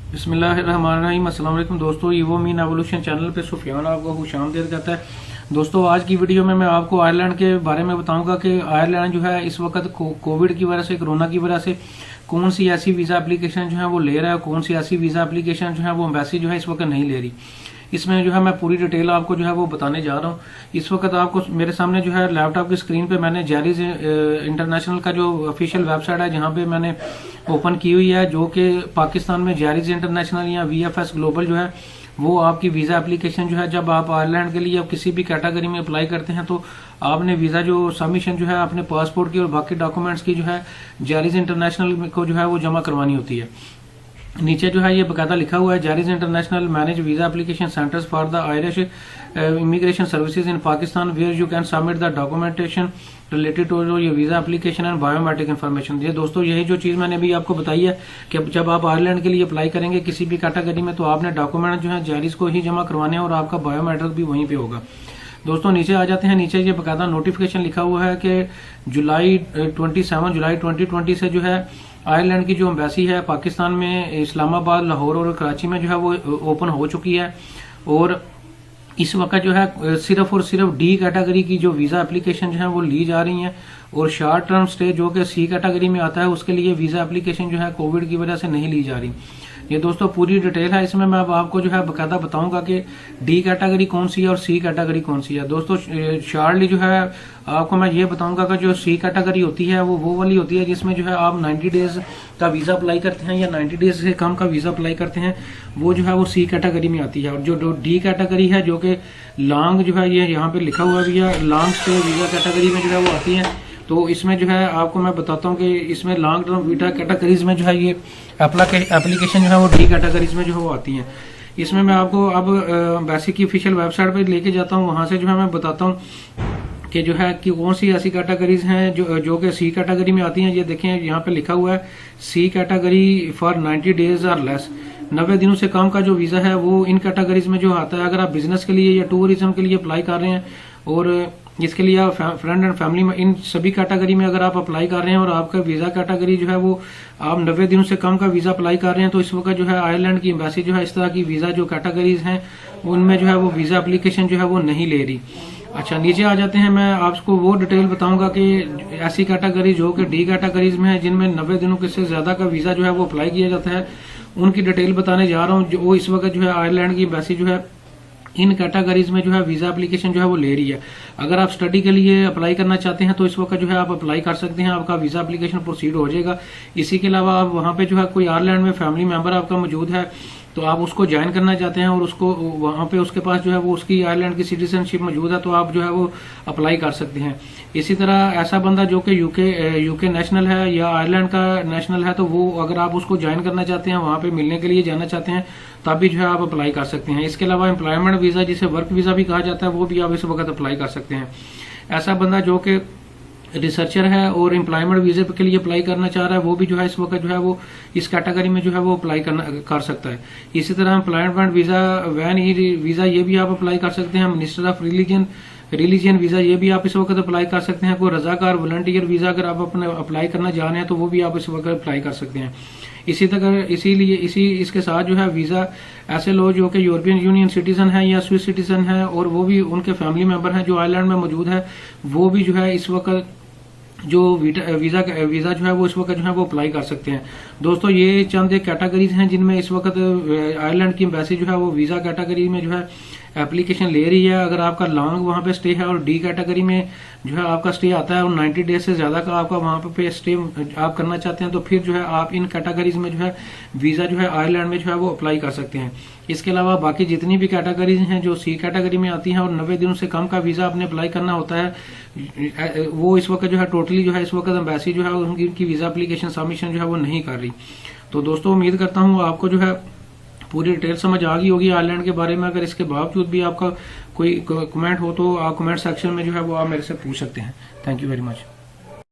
बिस्मिल्लाहिर्रहमानिर्रहीम। अस्सलाम वालेकुम दोस्तों, ये वो मीन एवोल्यूशन चैनल पे सुफियान आपको खुशामदीद कहता है। दोस्तों, आज की वीडियो में मैं आपको आयरलैंड के बारे में बताऊंगा कि आयरलैंड जो है इस वक्त कोविड की वजह से, कोरोना की वजह से कौन सी ऐसी वीज़ा एप्लीकेशन जो है वो ले रहा है, कौन सी ऐसी वीज़ा एप्लीकेशन जो है वो एम्बेसी जो है इस वक्त नहीं ले रही। इसमें जो है मैं पूरी डिटेल आपको जो है वो बताने जा रहा हूँ। इस वक्त आपको मेरे सामने जो है लैपटॉप की स्क्रीन पे मैंने जैरीज इंटरनेशनल का जो ऑफिशियल वेबसाइट है जहाँ पे मैंने ओपन की हुई है, जो कि पाकिस्तान में जैरीज इंटरनेशनल या VFS ग्लोबल जो है वो आपकी वीज़ा एप्लीकेशन जो है, जब आप आयरलैंड के लिए किसी भी कैटेगरी में अप्लाई करते हैं तो आपने वीज़ा जो सबमिशन जो है अपने पासपोर्ट की और बाकी डॉक्यूमेंट्स की जो है जैरीज इंटरनेशनल को जो है वो जमा करवानी होती है। नीचे जो है ये बकायदा लिखा हुआ है, Gerry's International manage visa application centres for the Irish immigration services in Pakistan where you can submit the documentation related to your visa application and biometric information. ये दोस्तों यही जो चीज़ मैंने अभी आपको बताई है कि जब आप आयरलैंड के लिए अप्लाई करेंगे किसी भी कैटेगरी में तो आपने डॉक्यूमेंट जो है जैरीज को ही जमा करवाने हैं और आपका बायोमेट्रिक भी वहीं पे होगा। दोस्तों नीचे आ जाते हैं। नीचे ये बकायदा नोटिफिकेशन लिखा हुआ है कि 27 जुलाई 2020 से जो है आयरलैंड की जो एम्बेसी है पाकिस्तान में इस्लामाबाद, लाहौर और कराची में जो है वो ओपन हो चुकी है। और इस वक्त जो है सिर्फ और सिर्फ D कैटेगरी की जो वीज़ा एप्लीकेशन जो है वो ली जा रही हैं और शॉर्ट टर्म स्टे जो कि C कैटेगरी में आता है उसके लिए वीज़ा एप्लीकेशन जो है कोविड की वजह से नहीं ली जा रही। ये दोस्तों पूरी डिटेल है, इसमें मैं अब आपको जो है बकायदा बताऊंगा कि D कैटेगरी कौन सी है और C कैटेगरी कौन सी है। दोस्तों शॉर्टली जो है आपको मैं ये बताऊंगा कि जो C कैटेगरी होती है वो वाली होती है जिसमें जो है आप 90 डेज का वीज़ा अप्लाई करते हैं या 90 डेज से कम का वीज़ा अप्लाई करते हैं, वो जो है वो C कैटेगरी में आती है। और जो D कैटेगरी है जो कि लॉन्ग जो है, ये यहाँ पे लिखा हुआ भी है, लॉन्ग स्टे वीज़ा कैटेगरी में जो है वो आती है। तो इसमें जो है आपको मैं बताता हूँ कि इसमें लॉन्ग टर्म वीजा कैटेगरीज में जो है ये एप्लीकेशन जो है वो D कैटेगरीज में जो है वो आती है। इसमें मैं आपको अब बेसिक की ऑफिशियल वेबसाइट पर लेके जाता हूँ, वहाँ से जो है मैं बताता हूँ कि जो है कि कौन सी ऐसी कैटेगरीज हैं जो कि C कैटेगरी में आती हैं। ये देखें यहाँ पे लिखा हुआ है C कैटेगरी फॉर 90 डेज और लेस, 90 दिनों से कम का जो वीज़ा है वो इन कैटेगरीज में जो आता है। अगर आप बिजनेस के लिए या टूरिज्म के लिए अप्लाई कर रहे हैं और इसके लिए आप फ्रेंड एंड फैमिली में, इन सभी कैटेगरी में अगर आप अप्लाई कर रहे हैं और आपका वीज़ा कैटेगरी जो है वो आप 90 दिनों से कम का वीज़ा अप्लाई कर रहे हैं तो इस वक्त जो है आयरलैंड की एम्बेसी जो है इस तरह की वीज़ा जो कैटेगरीज हैं उनमें जो है वो वीज़ा एप्लीकेशन जो है वो नहीं ले रही। अच्छा, नीचे आ जाते हैं। मैं आपको वो डिटेल बताऊंगा कि ऐसी कैटेगरी जो कि D कैटेगरीज में है जिनमें 90 दिनों के से ज्यादा का वीज़ा जो है वो अप्लाई किया जाता है, उनकी डिटेल बताने जा रहा हूँ। जो वो इस वक्त जो है आयरलैंड की एम्बेसी जो है इन कैटेगरीज में जो है वीज़ा एप्लीकेशन जो है वो ले रही है। अगर आप स्टडी के लिए अप्लाई करना चाहते हैं तो इस वक्त जो है आप अप्लाई कर सकते हैं, आपका वीज़ा एप्लीकेशन प्रोसीड हो जाएगा। इसी के अलावा आप वहाँ पे जो है कोई आयरलैंड में फैमिली मेंबर आपका मौजूद है तो आप उसको ज्वाइन करना चाहते हैं और उसको वहाँ पे उसके पास जो है वो उसकी आयरलैंड की सिटीजनशिप मौजूद है तो आप जो है वो अप्लाई कर सकते हैं। इसी तरह ऐसा बंदा जो कि यूके नेशनल है या आयरलैंड का नेशनल है तो वो अगर आप उसको ज्वाइन करना चाहते हैं, वहाँ पे मिलने के लिए जाना चाहते हैं, तब भी जो है आप अप्लाई कर सकते हैं। इसके अलावा एम्प्लॉयमेंट वीज़ा जिसे वर्क वीज़ा भी कहा जाता है वो भी आप इस वक्त अप्लाई कर सकते हैं। ऐसा बंदा जो कि रिसर्चर है और एम्प्लॉयमेंट वीजे के लिए अप्लाई करना चाह रहा है वो भी जो है इस वक्त जो है वो इस कैटेगरी में जो है वो अप्लाई कर सकता है। इसी तरह employment visa, van e visa, ये भी आप अप्लाई कर सकते हैं। मिनिस्टर ऑफ रिलीजन वीजा, ये भी आप इस वक्त अप्लाई कर सकते हैं। कोई रजाकार वॉलंटियर वीजा अगर आप अपने अप्लाई करना चाह रहे हैं तो वो भी आप इस वक्त अप्लाई कर सकते हैं। इसके साथ जो है वीजा ऐसे लोग जो कि यूरोपियन यूनियन सिटीजन है या स्विस सिटीजन है और वो भी उनके फैमिली मेंबर हैं जो आयरलैंड में मौजूद है, वो भी जो है इस वक्त जो वीजा जो है वो इस वक्त जो है वो अप्लाई कर सकते हैं। दोस्तों ये चंद एक कैटेगरीज हैं जिनमें इस वक्त आयरलैंड की एम्बेसी जो है वो वीजा कैटेगरी में जो है एप्लीकेशन ले रही है। अगर आपका लॉन्ग वहाँ पे स्टे है और D कैटेगरी में जो है आपका स्टे आता है और 90 डेज से ज्यादा का आपका वहाँ पे स्टे आप करना चाहते हैं तो फिर जो है आप इन कैटेगरीज में जो है वीजा जो है आयरलैंड में जो है वो अप्लाई कर सकते हैं। इसके अलावा बाकी जितनी भी कैटेगरीज हैं जो C कैटेगरी में आती हैं और 90 दिनों से कम का वीजा आपने अप्लाई करना होता है, वो इस वक्त जो है टोटली जो है इस वक्त एम्बेसी जो है उनकी वीजा एप्लीकेशन सबमिशन जो है वो नहीं कर रही। तो दोस्तों उम्मीद करता हूँ आपको जो है पूरी डिटेल समझ आ गई होगी आयरलैंड के बारे में। अगर इसके बावजूद भी आपका कोई कमेंट हो तो आप कमेंट सेक्शन में जो है वो आप मेरे से पूछ सकते हैं। Thank you very much.